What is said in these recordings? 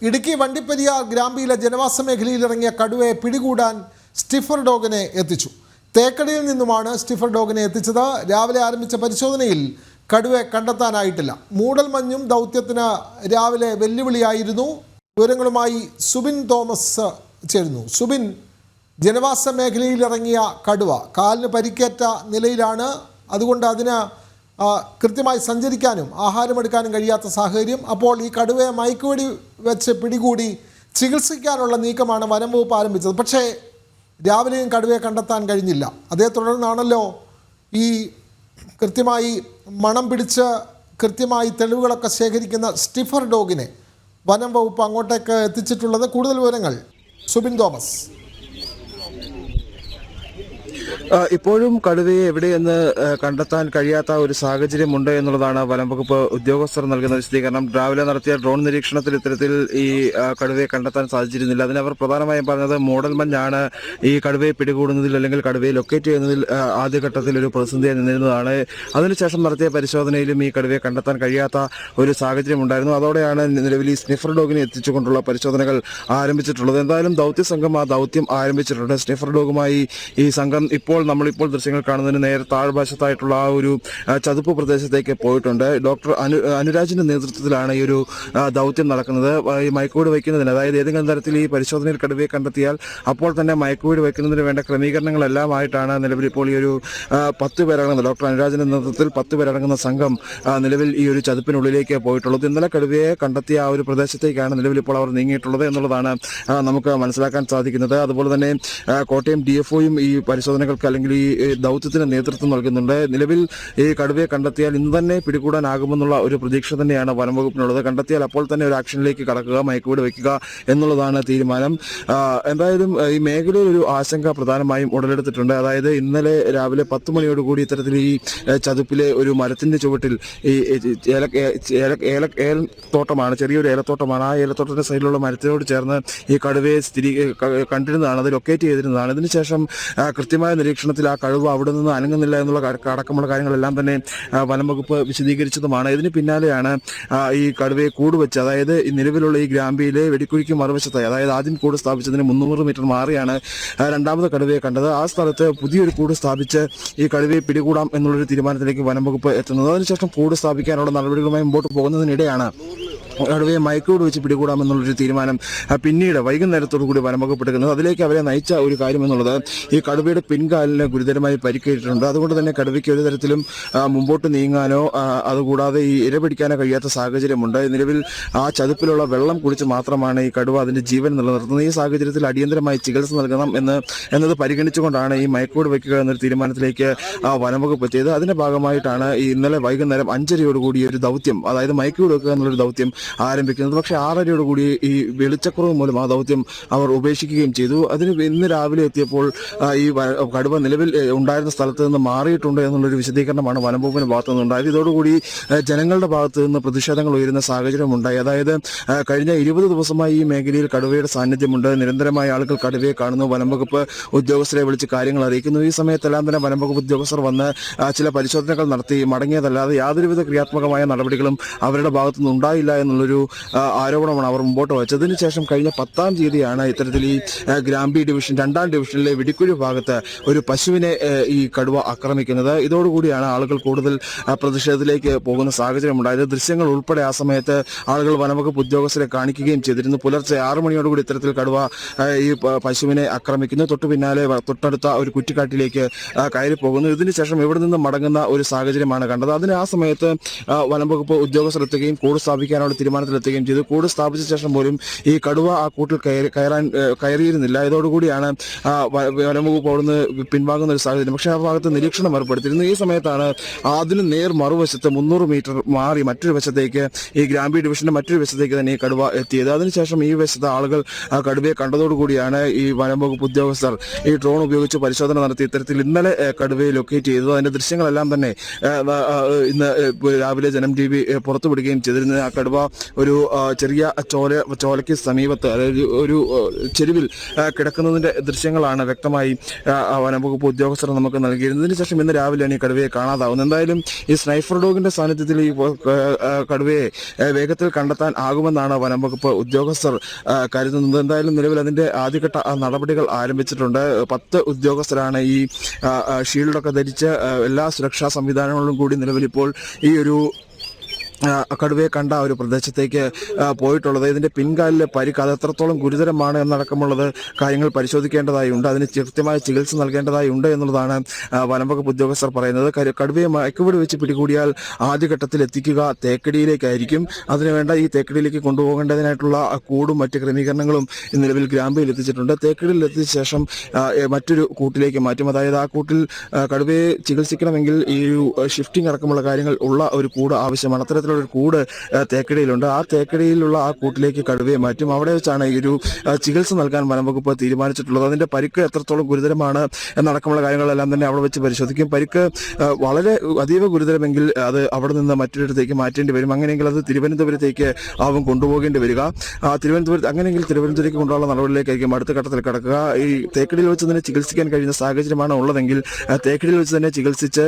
ഇടുക്കി വണ്ടിപ്പെരിയാർ ഗ്രാമ്പിയിലെ ജനവാസ മേഖലയിൽ ഇറങ്ങിയ കടുവയെ പിടികൂടാൻ സ്റ്റിഫർ ഡോഗിനെ എത്തിച്ചു. തേക്കടിയിൽ നിന്നുമാണ് സ്റ്റിഫർ ഡോഗിനെ എത്തിച്ചത്. രാവിലെ ആരംഭിച്ച പരിശോധനയിൽ കടുവയെ കണ്ടെത്താനായിട്ടില്ല. മൂടൽമഞ്ഞും ദൗത്യത്തിന് രാവിലെ വെല്ലുവിളിയായിരുന്നു. വിവരങ്ങളുമായി സുബിൻ തോമസ് ചേരുന്നു. സുബിൻ, ജനവാസ മേഖലയിൽ ഇറങ്ങിയ കടുവ കാലിന് പരിക്കേറ്റ നിലയിലാണ്. അതുകൊണ്ട് അതിന് കൃത്യമായി സഞ്ചരിക്കാനും ആഹാരമെടുക്കാനും കഴിയാത്ത സാഹചര്യം. അപ്പോൾ ഈ കടുവയെ മയക്കുവെടി വെച്ച് പിടികൂടി ചികിത്സിക്കാനുള്ള നീക്കമാണ് വനം വകുപ്പ് ആരംഭിച്ചത്. പക്ഷേ രാവിലെയും കടുവയെ കണ്ടെത്താൻ കഴിഞ്ഞില്ല. അതേ തുടർന്നാണല്ലോ ഈ കൃത്യമായി മണം പിടിച്ച് കൃത്യമായി തെളിവുകളൊക്കെ ശേഖരിക്കുന്ന സ്റ്റിഫർ ഡോഗിനെ വനം വകുപ്പ് അങ്ങോട്ടേക്ക് എത്തിച്ചിട്ടുള്ളത്. കൂടുതൽ വിവരങ്ങൾ സുബിൻ തോമസ്. ഇപ്പോഴും കടുവയെ എവിടെയെന്ന് കണ്ടെത്താൻ കഴിയാത്ത ഒരു സാഹചര്യമുണ്ട് എന്നുള്ളതാണ് വനം വകുപ്പ് ഉദ്യോഗസ്ഥർ നൽകുന്ന വിശദീകരണം. രാവിലെ നടത്തിയ ഡ്രോൺ നിരീക്ഷണത്തിൽ ഇത്തരത്തിൽ ഈ കടുവയെ കണ്ടെത്താൻ സാധിച്ചിരുന്നില്ല. അതിനവർ പ്രധാനമായും പറഞ്ഞത് മൂടൽമഞ്ഞാണ് ഈ കടുവയെ പിടികൂടുന്നതിൽ അല്ലെങ്കിൽ കടുവയെ ലൊക്കേറ്റ് ചെയ്യുന്നതിൽ ആദ്യഘട്ടത്തിൽ ഒരു പ്രതിസന്ധിയായി നിന്നിരുന്നതാണ്. അതിനുശേഷം നടത്തിയ പരിശോധനയിലും ഈ കടുവയെ കണ്ടെത്താൻ കഴിയാത്ത ഒരു സാഹചര്യം ഉണ്ടായിരുന്നു. അതോടെയാണ് നിലവിൽ ഈ സ്നിഫർ ഡോഗിനെ എത്തിച്ചുകൊണ്ടുള്ള പരിശോധനകൾ ആരംഭിച്ചിട്ടുള്ളത്. എന്തായാലും ദൗത്യ സംഘം ആ ദൗത്യം ആരംഭിച്ചിട്ടുണ്ട്. സ്നിഫർ ഡോഗുമായി ഈ സംഘം നമ്മളിപ്പോൾ ദൃശ്യങ്ങൾ കാണുന്നതിന് നേരെ താഴ്വശത്തായിട്ടുള്ള ആ ഒരു ചതുപ്പ് പ്രദേശത്തേക്ക് പോയിട്ടുണ്ട്. ഡോക്ടർ അനുരാജിന്റെ നേതൃത്വത്തിലാണ് ഈ ഒരു ദൗത്യം നടക്കുന്നത്. ഈ മയക്കുവെടി വയ്ക്കുന്നതിന്, അതായത് ഏതെങ്കിലും തരത്തിൽ ഈ പരിശോധനയിൽ കടുവയെ കണ്ടെത്തിയാൽ അപ്പോൾ തന്നെ മയക്കുവെടി വയ്ക്കുന്നതിന് വേണ്ട ക്രമീകരണങ്ങളെല്ലാമായിട്ടാണ് നിലവിൽ ഇപ്പോൾ ഈ ഒരു 10 പേരടങ്ങുന്ന ഡോക്ടർ അനുരാജിന്റെ നേതൃത്വത്തിൽ 10 പേരടങ്ങുന്ന സംഘം നിലവിൽ ഈ ഒരു ചതുപ്പിനുള്ളിലേക്ക് പോയിട്ടുള്ളത്. ഇന്നലെ കടുവയെ കണ്ടെത്തിയ ആ ഒരു പ്രദേശത്തേക്കാണ് നിലവിൽ ഇപ്പോൾ അവർ നീങ്ങിയിട്ടുള്ളത് എന്നുള്ളതാണ് നമുക്ക് മനസ്സിലാക്കാൻ സാധിക്കുന്നത്. അതുപോലെ തന്നെ കോട്ടയം DFOയും ഈ പരിശോധനകൾക്ക് അല്ലെങ്കിൽ ഈ ദൗത്യത്തിന് നേതൃത്വം നൽകുന്നുണ്ട്. നിലവിൽ ഈ കടുവയെ കണ്ടെത്തിയാൽ ഇന്ന് തന്നെ പിടികൂടാനാകുമെന്നുള്ള ഒരു പ്രതീക്ഷ തന്നെയാണ് വനം വകുപ്പിനുള്ളത്. കണ്ടെത്തിയാൽ അപ്പോൾ തന്നെ ഒരു ആക്ഷനിലേക്ക് കടക്കുക, മയക്കുവെടി വയ്ക്കുക എന്നുള്ളതാണ് തീരുമാനം. എന്തായാലും ഈ മേഖലയിൽ ഒരു ആശങ്ക പ്രധാനമായും ഉടലെടുത്തിട്ടുണ്ട്. അതായത് ഇന്നലെ രാവിലെ 10 മണിയോടുകൂടി ഇത്തരത്തിൽ ഈ ചതുപ്പിലെ ഒരു മരത്തിന്റെ ചുവട്ടിൽ ഈ ഏലത്തോട്ടമാണ്, ചെറിയൊരു ഏലത്തോട്ടമാണ്. ആ ഏലത്തോട്ടത്തിന്റെ സൈഡിലുള്ള മരത്തിനോട് ചേർന്ന് ഈ കടുവയെ കണ്ടിരുന്നതാണ്, അത് ലൊക്കേറ്റ് ചെയ്തിരുന്നതാണ്. ഇതിനുശേഷം കൃത്യമായ നിരീക്ഷണത്തിൽ ആ കടുവ അവിടെ നിന്ന് അനങ്ങുന്നില്ല എന്നുള്ള അടക്കമുള്ള കാര്യങ്ങളെല്ലാം തന്നെ വനം വകുപ്പ് വിശദീകരിച്ചതുമാണ്. ഇതിന് പിന്നാലെയാണ് ഈ കടുവയെ കൂടുവെച്ച്, അതായത് നിലവിലുള്ള ഈ ഗ്രാമ്പിയിലെ വെടിക്കുഴിക്ക് മറുവശത്തായി, അതായത് ആദ്യം കൂട് സ്ഥാപിച്ചതിന് 300 മീറ്റർ മാറിയാണ് രണ്ടാമത് കടുവയെ കണ്ടത്. ആ സ്ഥലത്ത് പുതിയൊരു കൂട് സ്ഥാപിച്ച് ഈ കടുവയെ പിടികൂടാം എന്നുള്ളൊരു തീരുമാനത്തിലേക്ക് വനം വകുപ്പ് എത്തുന്നത്. അതിനുശേഷം കൂട് സ്ഥാപിക്കാനുള്ള നടപടികളുമായി മുമ്പോട്ട് പോകുന്നതിനിടെയാണ് കടുവയെ മയക്കുവെടി വെച്ച് പിടികൂടാമെന്നുള്ളൊരു തീരുമാനം പിന്നീട് വൈകുന്നേരത്തോടു കൂടി വനം വകുപ്പ് എടുക്കുന്നത്. അതിലേക്ക് അവരെ നയിച്ച ഒരു കാര്യം എന്നുള്ളത് ഈ കടുവയുടെ പിൻകാലിന് ഗുരുതരമായി പരിക്കേറ്റിട്ടുണ്ട്. അതുകൊണ്ട് തന്നെ കടുവയ്ക്ക് ഒരു തരത്തിലും മുമ്പോട്ട് നീങ്ങാനോ അതുകൂടാതെ ഈ ഇര പിടിക്കാനോ കഴിയാത്ത സാഹചര്യമുണ്ട്. നിലവിൽ ആ ചതുപ്പിലുള്ള വെള്ളം കുടിച്ച് മാത്രമാണ് ഈ കടുവ അതിന്റെ ജീവൻ നിലനിർത്തുന്നത്. ഈ സാഹചര്യത്തിൽ അടിയന്തരമായി ചികിത്സ നൽകണം എന്നത് പരിഗണിച്ചുകൊണ്ടാണ് ഈ മയക്കുവെടി വയ്ക്കുക എന്നൊരു തീരുമാനത്തിലേക്ക് വനം വകുപ്പ് എത്തിയത്. അതിന്റെ ഭാഗമായിട്ടാണ് ഈ ഇന്നലെ വൈകുന്നേരം 5:30 ഒരു ദൗത്യം, അതായത് മയക്കുവെടി വെക്കുക എന്നുള്ളൊരു ദൗത്യം ആരംഭിക്കുന്നത്. പക്ഷേ 6:30 ഈ വെളിച്ചക്കുറവ് മൂലം ആ ദൗത്യം അവർ ഉപേക്ഷിക്കുകയും ചെയ്തു. അതിന് ഇന്ന് രാവിലെ എത്തിയപ്പോൾ ഈ കടുവ നിലവിൽ ഉണ്ടായിരുന്ന സ്ഥലത്ത് നിന്ന് മാറിയിട്ടുണ്ട് എന്നുള്ളൊരു വിശദീകരണമാണ് വനംവകുപ്പിന്റെ ഭാഗത്തു നിന്നുണ്ടായത്. ഇതോടുകൂടി ജനങ്ങളുടെ ഭാഗത്തു നിന്ന് പ്രതിഷേധങ്ങൾ ഉയരുന്ന സാഹചര്യം ഉണ്ടായി. അതായത് കഴിഞ്ഞ 20 ദിവസമായി ഈ മേഖലയിൽ കടുവയുടെ സാന്നിധ്യമുണ്ട്. നിരന്തരമായി ആളുകൾ കടുവയെ കാണുന്നു. വനംവകുപ്പ് ഉദ്യോഗസ്ഥരെ വിളിച്ച് കാര്യങ്ങൾ അറിയിക്കുന്നു. ഈ സമയത്തെല്ലാം തന്നെ വനംവകുപ്പ് ഉദ്യോഗസ്ഥർ വന്ന് ചില പരിശോധനകൾ നടത്തി മടങ്ങിയതല്ലാതെ യാതൊരുവിധ ക്രിയാത്മകമായ നടപടികളും അവരുടെ ഭാഗത്തുനിന്ന് ഉണ്ടായില്ല എന്നുള്ളൊരു ആരോപണമാണ് അവർ മുമ്പോട്ട് വച്ചത്. അതിനുശേഷം കഴിഞ്ഞ 10-ാം തീയതിയാണ് ഇത്തരത്തിൽ ഈ ഗ്രാമ്പി ഡിവിഷൻ 2-ാം ഡിവിഷനിലെ വെടിക്കുഴി ഭാഗത്ത് ഒരു പശുവിനെ ഈ കടുവ ആക്രമിക്കുന്നത്. ഇതോടുകൂടിയാണ് ആളുകൾ കൂടുതൽ പ്രതിഷേധത്തിലേക്ക് പോകുന്ന സാഹചര്യം ഉണ്ടായത്. ദൃശ്യങ്ങൾ ഉൾപ്പെടെ ആ സമയത്ത് ആളുകൾ വനംവകുപ്പ് ഉദ്യോഗസ്ഥരെ കാണിക്കുകയും ചെയ്തിരുന്നു. പുലർച്ചെ 6 മണിയോടുകൂടി ഇത്തരത്തിൽ കടുവ ഈ പശുവിനെ ആക്രമിക്കുന്നു. തൊട്ടു പിന്നാലെ തൊട്ടടുത്ത ഒരു കുറ്റിക്കാട്ടിലേക്ക് കയറി പോകുന്നു. ഇതിനുശേഷം ഇവിടെ നിന്ന് മടങ്ങുന്ന ഒരു സാഹചര്യമാണ് കണ്ടത്. അതിന് ആ സമയത്ത് വനംവകുപ്പ് ഉദ്യോഗസ്ഥർ എത്തുകയും കൂട് സ്ഥാപിക്കാനുള്ള തീരുമാനത്തിലെത്തുകയും ചെയ്തു. കൂട് സ്ഥാപിച്ച ശേഷം പോലും ഈ കടുവ ആ കൂട്ടിൽ കയറിയിരുന്നില്ല. ഇതോടുകൂടിയാണ് വനംവകുപ്പ് അവിടുന്ന് പിൻവാങ്ങുന്ന ഒരു സാഹചര്യം. പക്ഷേ ആ ഭാഗത്ത് നിരീക്ഷണം ഏർപ്പെടുത്തിയിരുന്നു. ഈ സമയത്താണ് അതിന് നേർ മറുവശത്ത് 300 മീറ്റർ മാറി മറ്റൊരു വശത്തേക്ക് ഈ ഗ്രാമ്പി ഡിവിഷന്റെ മറ്റൊരു വശത്തേക്ക് തന്നെ ഈ കടുവ എത്തിയത്. അതിനുശേഷം ഈ വശത്ത് ആളുകൾ കടുവയെ കണ്ടതോടുകൂടിയാണ് ഈ വനംവകുപ്പ് ഉദ്യോഗസ്ഥർ ഈ ഡ്രോൺ ഉപയോഗിച്ച് പരിശോധന നടത്തി ഇത്തരത്തിൽ ഇന്നലെ കടുവയെ ലൊക്കേറ്റ് ചെയ്തത്. അതിന്റെ ദൃശ്യങ്ങളെല്ലാം തന്നെ ഇന്ന് രാവിലെ ജനം TV പുറത്തുവിടുകയും ചെയ്തിരുന്നത്. ആ കടുവ ഒരു ചെറിയ ചോലയ്ക്ക് സമീപത്ത്, അതായത് ഒരു ചെരുവിൽ കിടക്കുന്നതിൻ്റെ ദൃശ്യങ്ങളാണ് വ്യക്തമായി വനംവകുപ്പ് ഉദ്യോഗസ്ഥർ നമുക്ക് നൽകിയിരുന്നതിന് ശേഷം ഇന്ന് രാവിലെയാണ് ഈ കടുവയെ കാണാതാവുന്നത്. എന്തായാലും ഈ സ്നൈഫർ ഡോഗിന്റെ സാന്നിധ്യത്തിൽ ഈ കടുവയെ വേഗത്തിൽ കണ്ടെത്താൻ ആകുമെന്നാണ് വനംവകുപ്പ് ഉദ്യോഗസ്ഥർ കരുതുന്നത്. എന്തായാലും നിലവിൽ അതിന്റെ ആദ്യഘട്ട നടപടികൾ ആരംഭിച്ചിട്ടുണ്ട്. 10 ഉദ്യോഗസ്ഥരാണ് ഈ ഷീൽഡൊക്കെ ധരിച്ച് എല്ലാ സുരക്ഷാ സംവിധാനങ്ങളിലും കൂടി നിലവിലിപ്പോൾ ഈ ഒരു കടുവയെ കണ്ട ഒരു പ്രദേശത്തേക്ക് പോയിട്ടുള്ളത്. ഇതിന്റെ പിൻകാലിലെ പരിക്ക് അത് എത്രത്തോളം ഗുരുതരമാണ് എന്നടക്കമുള്ളത് കാര്യങ്ങൾ പരിശോധിക്കേണ്ടതായുണ്ട്. അതിന് കൃത്യമായ ചികിത്സ നൽകേണ്ടതായുണ്ട് എന്നുള്ളതാണ് വനംവകുപ്പ് ഉദ്യോഗസ്ഥർ പറയുന്നത്. കടുവയെ മയക്കുവെടി വെച്ച് പിടികൂടിയാൽ ആദ്യഘട്ടത്തിൽ എത്തിക്കുക തേക്കടിയിലേക്കായിരിക്കും. അതിനുവേണ്ട ഈ തേക്കടിയിലേക്ക് കൊണ്ടുപോകേണ്ടതിനായിട്ടുള്ള കൂടും മറ്റ് ക്രമീകരണങ്ങളും നിലവിൽ ഗ്രാമ്പിയിൽ എത്തിച്ചിട്ടുണ്ട്. തേക്കടിയിൽ എത്തിച്ച ശേഷം മറ്റൊരു കൂട്ടിലേക്ക് മാറ്റും. അതായത് ആ കൂട്ടിൽ കടുവയെ ചികിത്സിക്കണമെങ്കിൽ ഈ ഒരു ഷിഫ്റ്റിംഗ് അടക്കമുള്ള കാര്യങ്ങൾ ഉള്ള ഒരു കൂട് ആവശ്യമാണ്. അത്തരത്തിലുള്ള ഒരു കൂട് തേക്കടിയിലുണ്ട്. ആ തേക്കടിയിലുള്ള ആ കൂട്ടിലേക്ക് കടുവയെ മാറ്റും. അവിടെ വെച്ചാണ് ഈ ഒരു ചികിത്സ നൽകാൻ വനംവകുപ്പ് തീരുമാനിച്ചിട്ടുള്ളത്. അതിന്റെ പരിക്ക് എത്രത്തോളം ഗുരുതരമാണ് എന്നടക്കമുള്ള കാര്യങ്ങളെല്ലാം തന്നെ അവിടെ വെച്ച് പരിശോധിക്കും. പരിക്ക് വളരെ അതീവ ഗുരുതരമെങ്കിൽ അത് അവിടെ നിന്ന് മറ്റൊരിടത്തേക്ക് മാറ്റേണ്ടി വരും. അങ്ങനെയെങ്കിൽ അത് തിരുവനന്തപുരത്തേക്ക് ആവും കൊണ്ടുപോകേണ്ടി വരിക. അങ്ങനെയെങ്കിൽ തിരുവനന്തപുരത്തേക്ക് കൊണ്ടുള്ള നടപടിയിലേക്കായിരിക്കും അടുത്ത ഘട്ടത്തിൽ കടക്കുക. ഈ തേക്കടിയിൽ വെച്ച് തന്നെ ചികിത്സിക്കാൻ കഴിയുന്ന സാഹചര്യമാണ് ഉള്ളതെങ്കിൽ തേക്കടിയിൽ വെച്ച് തന്നെ ചികിത്സിച്ച്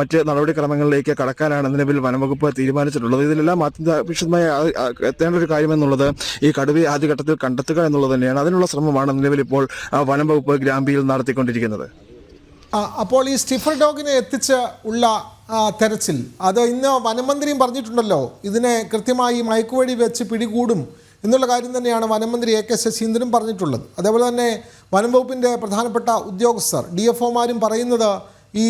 മറ്റ് നടപടിക്രമങ്ങളിലേക്ക് കടക്കാനാണ് നിലവിൽ വനംവകുപ്പ് തീരുമാനിച്ചിട്ടുള്ളത്. ഇതിലെല്ലാം അത്യന്താപേക്ഷിതമായി എത്തേണ്ട ഒരു കാര്യമെന്നുള്ളത് ഈ കടുവയെ ആദ്യഘട്ടത്തിൽ കണ്ടെത്തുക എന്നുള്ളത് തന്നെയാണ്. അതിനുള്ള ശ്രമമാണ് നിലവിലിപ്പോൾ വനംവകുപ്പ് ഗ്രാമ്പിയിൽ നടത്തിക്കൊണ്ടിരിക്കുന്നത്. അപ്പോൾ ഈ സ്റ്റിഫർ ഡോഗിനെ എത്തിച്ച് ഉള്ള തെരച്ചിൽ അത് ഇന്ന് വനമന്ത്രിയും പറഞ്ഞിട്ടുണ്ടല്ലോ, ഇതിനെ കൃത്യമായി മയക്കുവെടി വെച്ച് പിടികൂടും എന്നുള്ള കാര്യം തന്നെയാണ് വനമന്ത്രി AK ശശീന്ദ്രൻ പറഞ്ഞിട്ടുള്ളത്. അതേപോലെ തന്നെ വനംവകുപ്പിൻ്റെ പ്രധാനപ്പെട്ട ഉദ്യോഗസ്ഥർ DFOമാരും പറയുന്നത് ഈ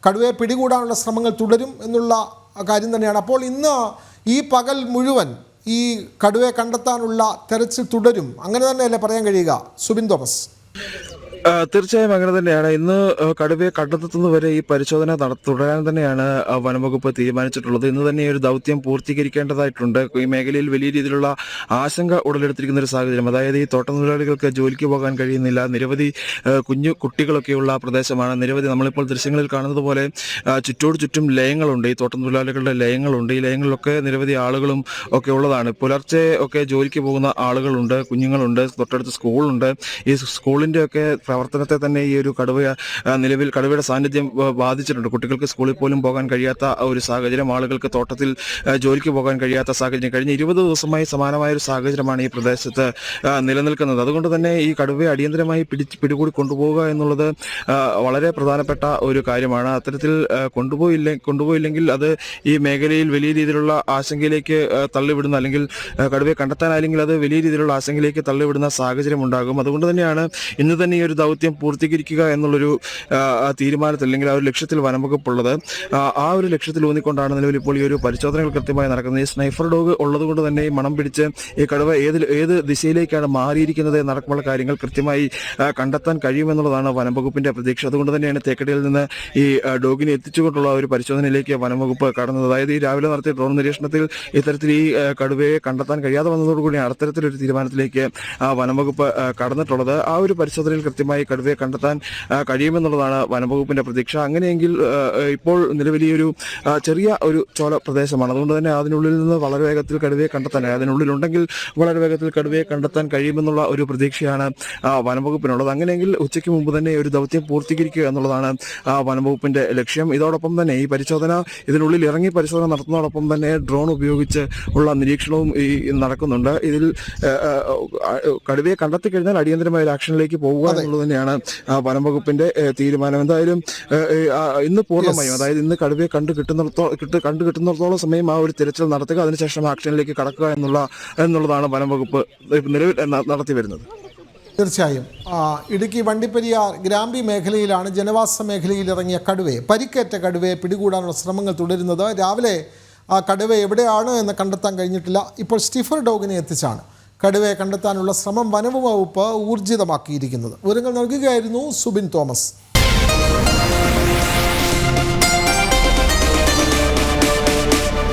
കടുവയെ പിടികൂടാനുള്ള ശ്രമങ്ങൾ തുടരും എന്നുള്ള കാര്യം തന്നെയാണ്. അപ്പോൾ ഇന്ന് ഈ പകൽ മുഴുവൻ ഈ കടുവയെ കണ്ടെത്താനുള്ള തെരച്ചിൽ തുടരും, അങ്ങനെ തന്നെയല്ലേ പറയാൻ കഴിയുക സുബിൻ തോമസ്? തീർച്ചയായും അങ്ങനെ തന്നെയാണ്. ഇന്ന് കടുവയെ കണ്ടെത്തുന്നതുവരെ ഈ പരിശോധന തുടരാൻ തന്നെയാണ് വനംവകുപ്പ് തീരുമാനിച്ചിട്ടുള്ളത്. ഇന്ന് തന്നെ ഒരു ദൗത്യം പൂർത്തീകരിക്കേണ്ടതായിട്ടുണ്ട്. ഈ മേഖലയിൽ വലിയ രീതിയിലുള്ള ആശങ്ക ഉടലെടുത്തിരിക്കുന്ന ഒരു സാഹചര്യം. അതായത് ഈ തോട്ടത്തൊഴിലാളികൾക്ക് ജോലിക്ക് പോകാൻ കഴിയുന്നില്ല. നിരവധി കുഞ്ഞു കുട്ടികളൊക്കെയുള്ള പ്രദേശമാണ്. നിരവധി നമ്മളിപ്പോൾ ദൃശ്യങ്ങളിൽ കാണുന്നത് പോലെ ചുറ്റോട് ചുറ്റും ലയങ്ങളുണ്ട്. ഈ തോട്ടത്തൊഴിലാളികളുടെ ലയങ്ങളുണ്ട്. ഈ ലയങ്ങളിലൊക്കെ നിരവധി ആളുകളും ഒക്കെ ഉള്ളതാണ്. പുലർച്ചെ ഒക്കെ ജോലിക്ക് പോകുന്ന ആളുകളുണ്ട്, കുഞ്ഞുങ്ങളുണ്ട്, തൊട്ടടുത്ത് സ്കൂളുണ്ട്. ഈ സ്കൂളിൻ്റെ ഒക്കെ പ്രവർത്തനത്തെ തന്നെ ഈ ഒരു നിലവിൽ കടുവയുടെ സാന്നിധ്യം ബാധിച്ചിട്ടുണ്ട്. കുട്ടികൾക്ക് സ്കൂളിൽ പോലും പോകാൻ കഴിയാത്ത ഒരു സാഹചര്യം, ആളുകൾക്ക് തോട്ടത്തിൽ ജോലിക്ക് പോകാൻ കഴിയാത്ത സാഹചര്യം കഴിഞ്ഞ 20 ദിവസമായി സമാനമായ ഒരു സാഹചര്യമാണ് ഈ പ്രദേശത്ത് നിലനിൽക്കുന്നത്. അതുകൊണ്ട് തന്നെ ഈ കടുവയെ അടിയന്തരമായി പിടികൂടി കൊണ്ടുപോകുക എന്നുള്ളത് വളരെ പ്രധാനപ്പെട്ട ഒരു കാര്യമാണ്. അത്തരത്തിൽ കൊണ്ടുപോയില്ലെങ്കിൽ അത് ഈ മേഖലയിൽ വലിയ രീതിയിലുള്ള ആശങ്കയിലേക്ക് തള്ളിവിടുന്ന, അല്ലെങ്കിൽ കടുവയെ കണ്ടെത്താനായില്ലെങ്കിൽ അത് വലിയ രീതിയിലുള്ള ആശങ്കയിലേക്ക് തള്ളിവിടുന്ന സാഹചര്യം ഉണ്ടാകും. അതുകൊണ്ട് തന്നെയാണ് ഇന്ന് തന്നെ ഈ ഒരു ദൗത്യം പൂർത്തീകരിക്കുക എന്നുള്ളൊരു തീരുമാനത്തിൽ, അല്ലെങ്കിൽ ആ ഒരു ലക്ഷ്യത്തിൽ വനംവകുപ്പുള്ളത്. ആ ഒരു ലക്ഷ്യത്തിൽ ഊന്നിക്കൊണ്ടാണ് നിലവിൽ ഇപ്പോൾ ഈ ഒരു പരിശോധനകൾ കൃത്യമായി നടക്കുന്നത്. ഈ സ്നൈഫർ ഡോഗ് ഉള്ളത് കൊണ്ട് തന്നെ ഈ മണം പിടിച്ച് ഈ കടുവ ഏത് ദിശയിലേക്കാണ് മാറിയിരിക്കുന്നത് എന്നടക്കമുള്ള കാര്യങ്ങൾ കൃത്യമായി കണ്ടെത്താൻ കഴിയുമെന്നുള്ളതാണ് വനംവകുപ്പിന്റെ പ്രതീക്ഷ. അതുകൊണ്ട് തന്നെയാണ് തേക്കടിയിൽ നിന്ന് ഈ ഡോഗിനെ എത്തിച്ചുകൊണ്ടുള്ള ഒരു പരിശോധനയിലേക്ക് വനംവകുപ്പ് കടന്നത്. അതായത് ഈ രാവിലെ നടത്തിയ ഡ്രോൺ നിരീക്ഷണത്തിൽ ഇത്തരത്തിൽ ഈ കടുവയെ കണ്ടെത്താൻ കഴിയാതെ വന്നതോടുകൂടിയാണ് അത്തരത്തിലൊരു തീരുമാനത്തിലേക്ക് വനംവകുപ്പ് കടന്നിട്ടുള്ളത്. ആ ഒരു പരിശോധനയിൽ കൃത്യമായി കടുവയെ കണ്ടെത്താൻ കഴിയുമെന്നുള്ളതാണ് വനംവകുപ്പിന്റെ പ്രതീക്ഷ. അങ്ങനെയെങ്കിൽ ഇപ്പോൾ നിലവിൽ ഈ ഒരു ചെറിയ ഒരു ചോല പ്രദേശമാണ്. അതുകൊണ്ട് തന്നെ അതിനുള്ളിൽ നിന്ന് വളരെ വേഗത്തിൽ കടുവയെ കണ്ടെത്താൻ, അതിനുള്ളിലുണ്ടെങ്കിൽ വളരെ വേഗത്തിൽ കടുവയെ കണ്ടെത്താൻ കഴിയുമെന്നുള്ള ഒരു പ്രതീക്ഷയാണ് വനംവകുപ്പിനുള്ളത്. അങ്ങനെയെങ്കിൽ ഉച്ചയ്ക്ക് മുമ്പ് തന്നെ ഒരു ദൗത്യം പൂർത്തീകരിക്കുക എന്നുള്ളതാണ് വനംവകുപ്പിന്റെ ലക്ഷ്യം. ഇതോടൊപ്പം തന്നെ ഈ പരിശോധന, ഇതിനുള്ളിൽ ഇറങ്ങി പരിശോധന നടത്തുന്നതോടൊപ്പം തന്നെ ഡ്രോൺ ഉപയോഗിച്ച് ഉള്ള നിരീക്ഷണവും നടക്കുന്നുണ്ട്. ഇതിൽ കടുവയെ കണ്ടെത്തി കഴിഞ്ഞാൽ അടിയന്തരമായ ഒരു ആക്ഷനിലേക്ക് പോകുക എന്നുള്ളത് തന്നെയാണ് വനംവകുപ്പിന്റെ തീരുമാനം. എന്തായാലും ഇന്ന് പൂർണ്ണമായും, അതായത് ഇന്ന് കടുവയെ കണ്ടു കിട്ടുന്നിടത്തോളം സമയം ആ ഒരു തിരച്ചിൽ നടത്തുക, അതിനുശേഷം ആക്ഷനിലേക്ക് കടക്കുക എന്നുള്ളതാണ് വനംവകുപ്പ് നിലവിൽ നടത്തി വരുന്നത്. തീർച്ചയായും ഇടുക്കി വണ്ടിപ്പെരിയാർ ഗ്രാമ്പി മേഖലയിലാണ് ജനവാസ മേഖലയിൽ ഇറങ്ങിയ പരിക്കേറ്റ കടുവയെ പിടികൂടാനുള്ള ശ്രമങ്ങൾ തുടരുന്നത്. രാവിലെ കടുവ എവിടെയാണ് എന്ന് കണ്ടെത്താൻ കഴിഞ്ഞിട്ടില്ല. ഇപ്പോൾ സ്റ്റിഫർ ഡോഗിനെ എത്തിച്ചാണ് കടുവയെ കണ്ടെത്താനുള്ള ശ്രമം വനംവകുപ്പ് ഊർജിതമാക്കിയിരിക്കുന്നത്. വിവരങ്ങൾ നൽകുകയായിരുന്നു സുബിൻ തോമസ്.